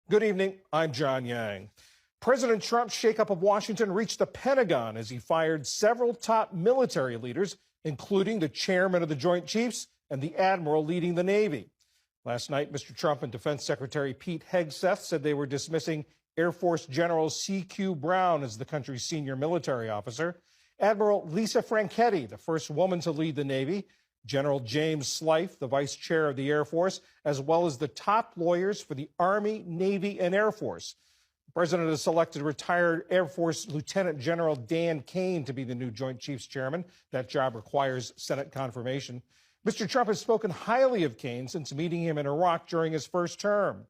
Good evening. I'm John Yang. President Trump's shakeup of Washington reached the Pentagon as he fired several top military leaders, including the chairman of the Joint Chiefs and the admiral leading the Navy. Last night, Mr. Trump and Defense Secretary Pete Hegseth said they were dismissing Air Force General C.Q. Brown as the country's senior military officer, Admiral Lisa Franchetti, the first woman to lead the Navy, General James Slife, the vice chair of the Air Force, as well as the top lawyers for the Army, Navy, and Air Force. The president has selected retired Air Force Lieutenant General Dan Kane to be the new Joint Chiefs chairman. That job requires Senate confirmation. Mr. Trump has spoken highly of Kane since meeting him in Iraq during his first term.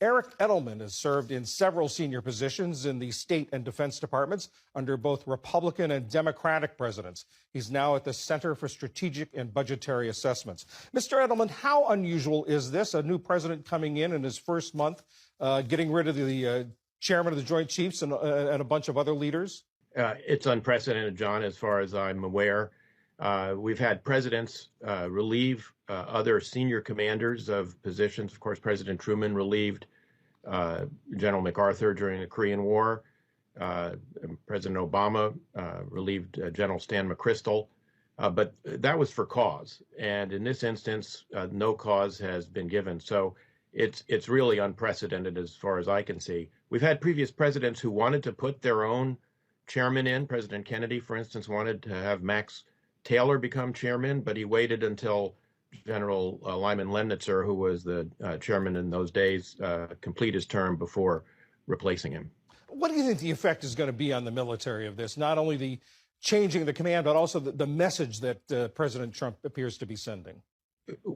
Eric Edelman has served in several senior positions in the State and Defense Departments under both Republican and Democratic presidents. He's now at the Center for Strategic and Budgetary Assessments. Mr. Edelman, how unusual is this? A new president coming in his first month, getting rid of the chairman of the Joint Chiefs and a bunch of other leaders? It's unprecedented, John, as far as I'm aware. We've had presidents relieve other senior commanders of positions. Of course, President Truman relieved General MacArthur during the Korean War. President Obama relieved General Stan McChrystal. But that was for cause. And in this instance, no cause has been given. So it's really unprecedented as far as I can see. We've had previous presidents who wanted to put their own chairman in. President Kennedy, for instance, wanted to have Max Taylor become chairman, but he waited until General Lyman Lemnitzer, who was the chairman in those days, complete his term before replacing him. What do you think the effect is going to be on the military of this? Not only the changing the command, but also the message that President Trump appears to be sending.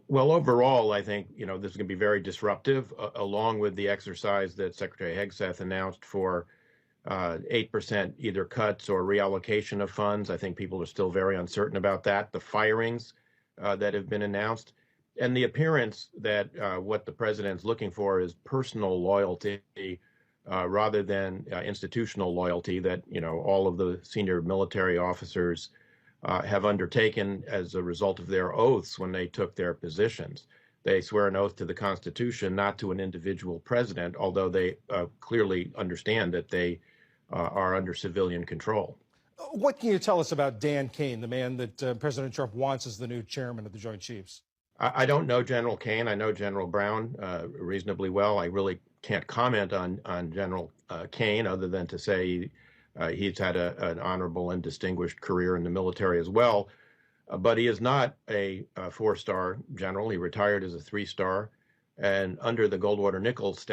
Well, overall, I think, this is going to be very disruptive, along with the exercise that Secretary Hegseth announced for 8% either cuts or reallocation of funds. I think people are still very uncertain about that. The firings that have been announced, and the appearance that what the president's looking for is personal loyalty rather than institutional loyalty that, all of the senior military officers have undertaken as a result of their oaths when they took their positions. They swear an oath to the Constitution, not to an individual president, although they clearly understand that they are under civilian control. What can you tell us about Dan Kane, the man that President Trump wants as the new chairman of the Joint Chiefs? I don't know General Kane. I know General Brown reasonably well. I really can't comment on General Kane other than to say he's had an honorable and distinguished career in the military as well. But he is not a four-star general. He retired as a three-star. And under the Goldwater-Nichols staff,